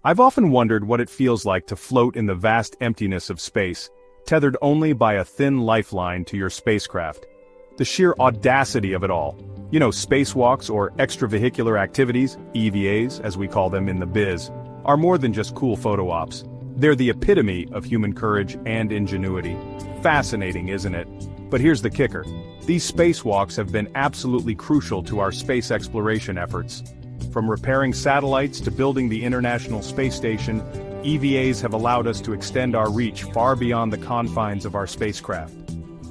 I've often wondered what it feels like to float in the vast emptiness of space, tethered only by a thin lifeline to your spacecraft. The sheer audacity of it all. You know, spacewalks or extravehicular activities, EVAs as we call them in the biz, are more than just cool photo ops. They're the epitome of human courage and ingenuity. Fascinating, isn't it? But here's the kicker. These spacewalks have been absolutely crucial to our space exploration efforts. From repairing satellites to building the International Space Station, EVAs have allowed us to extend our reach far beyond the confines of our spacecraft.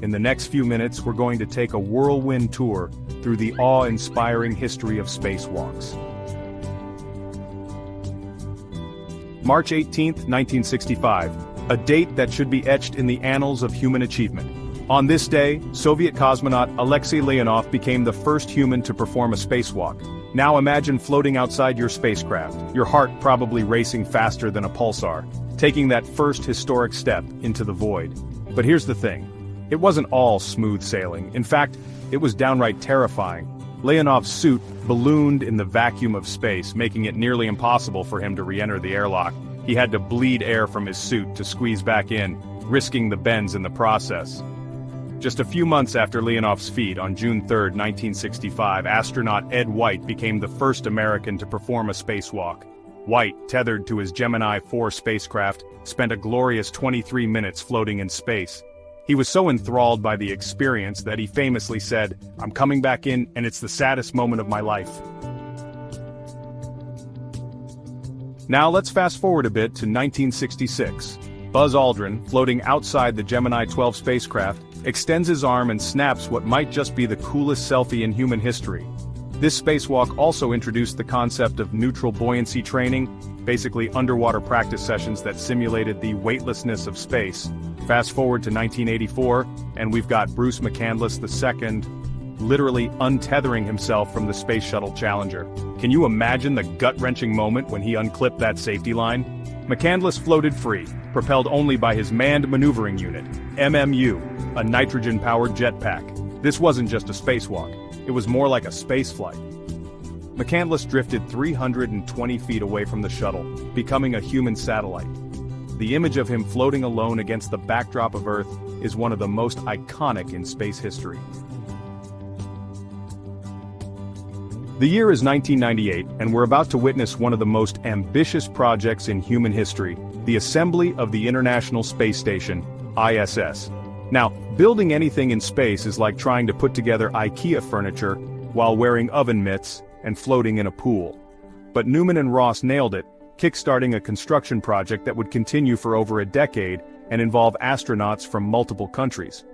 In the next few minutes, we're going to take a whirlwind tour through the awe-inspiring history of spacewalks. March 18, 1965, a date that should be etched in the annals of human achievement. On this day, Soviet cosmonaut Alexei Leonov became the first human to perform a spacewalk. Now imagine floating outside your spacecraft, your heart probably racing faster than a pulsar, taking that first historic step into the void. But here's the thing. It wasn't all smooth sailing. In fact, it was downright terrifying. Leonov's suit ballooned in the vacuum of space, making it nearly impossible for him to re-enter the airlock. He had to bleed air from his suit to squeeze back in, risking the bends in the process. Just a few months after Leonov's feat, on June 3, 1965, astronaut Ed White became the first American to perform a spacewalk. White, tethered to his Gemini 4 spacecraft, spent a glorious 23 minutes floating in space. He was so enthralled by the experience that he famously said, "I'm coming back in, and it's the saddest moment of my life." Now let's fast forward a bit to 1966. Buzz Aldrin, floating outside the Gemini 12 spacecraft, extends his arm and snaps what might just be the coolest selfie in human history. This spacewalk also introduced the concept of neutral buoyancy training, basically underwater practice sessions that simulated the weightlessness of space. Fast forward to 1984, and we've got Bruce McCandless II literally untethering himself from the Space Shuttle Challenger. Can you imagine the gut-wrenching moment when he unclipped that safety line? McCandless floated free, propelled only by his Manned Maneuvering Unit, MMU, a nitrogen-powered jetpack. This wasn't just a spacewalk, it was more like a spaceflight. McCandless drifted 320 feet away from the shuttle, becoming a human satellite. The image of him floating alone against the backdrop of Earth is one of the most iconic in space history. The year is 1998, and we're about to witness one of the most ambitious projects in human history, the assembly of the International Space Station, ISS. Now, building anything in space is like trying to put together IKEA furniture while wearing oven mitts and floating in a pool. But Newman and Ross nailed it, kickstarting a construction project that would continue for over a decade and involve astronauts from multiple countries.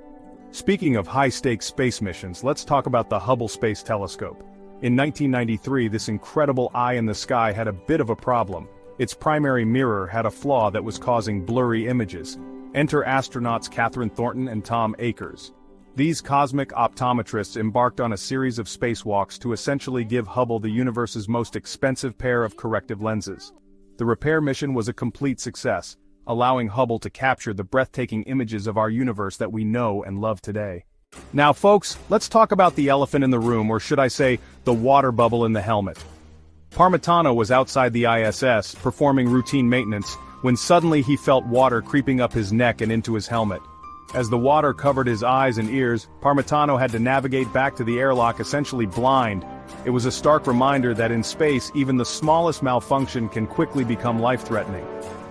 Speaking of high-stakes space missions, let's talk about the Hubble Space Telescope. In 1993, this incredible eye in the sky had a bit of a problem. Its primary mirror had a flaw that was causing blurry images. Enter astronauts Catherine Thornton and Tom Akers. These cosmic optometrists embarked on a series of spacewalks to essentially give Hubble the universe's most expensive pair of corrective lenses. The repair mission was a complete success, allowing Hubble to capture the breathtaking images of our universe that we know and love today. Now folks, let's talk about the elephant in the room, or should I say, the water bubble in the helmet. Parmitano was outside the ISS, performing routine maintenance, when suddenly he felt water creeping up his neck and into his helmet. As the water covered his eyes and ears, Parmitano had to navigate back to the airlock essentially blind. It was a stark reminder that in space, even the smallest malfunction can quickly become life-threatening.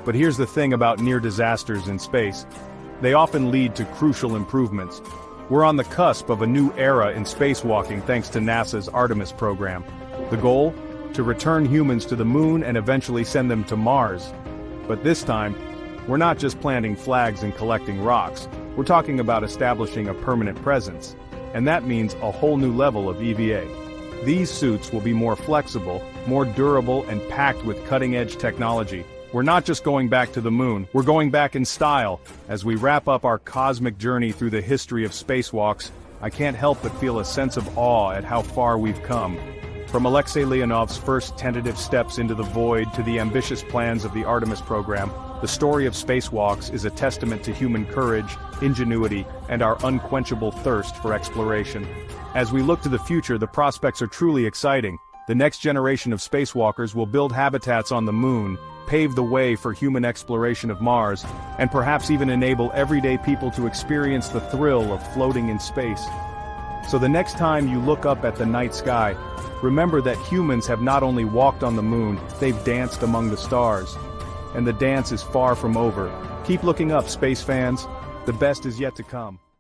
But here's the thing about near disasters in space. They often lead to crucial improvements. We're on the cusp of a new era in spacewalking thanks to NASA's Artemis program. The goal? To return humans to the moon and eventually send them to Mars. But this time, we're not just planting flags and collecting rocks. We're talking about establishing a permanent presence. And that means a whole new level of EVA. These suits will be more flexible, more durable, and packed with cutting-edge technology. We're not just going back to the moon, we're going back in style. As we wrap up our cosmic journey through the history of spacewalks, I can't help but feel a sense of awe at how far we've come. From Alexei Leonov's first tentative steps into the void to the ambitious plans of the Artemis program, the story of spacewalks is a testament to human courage, ingenuity, and our unquenchable thirst for exploration. As we look to the future, the prospects are truly exciting. The next generation of spacewalkers will build habitats on the moon, pave the way for human exploration of Mars, and perhaps even enable everyday people to experience the thrill of floating in space. So the next time you look up at the night sky, remember that humans have not only walked on the moon, they've danced among the stars. And the dance is far from over. Keep looking up, space fans. The best is yet to come.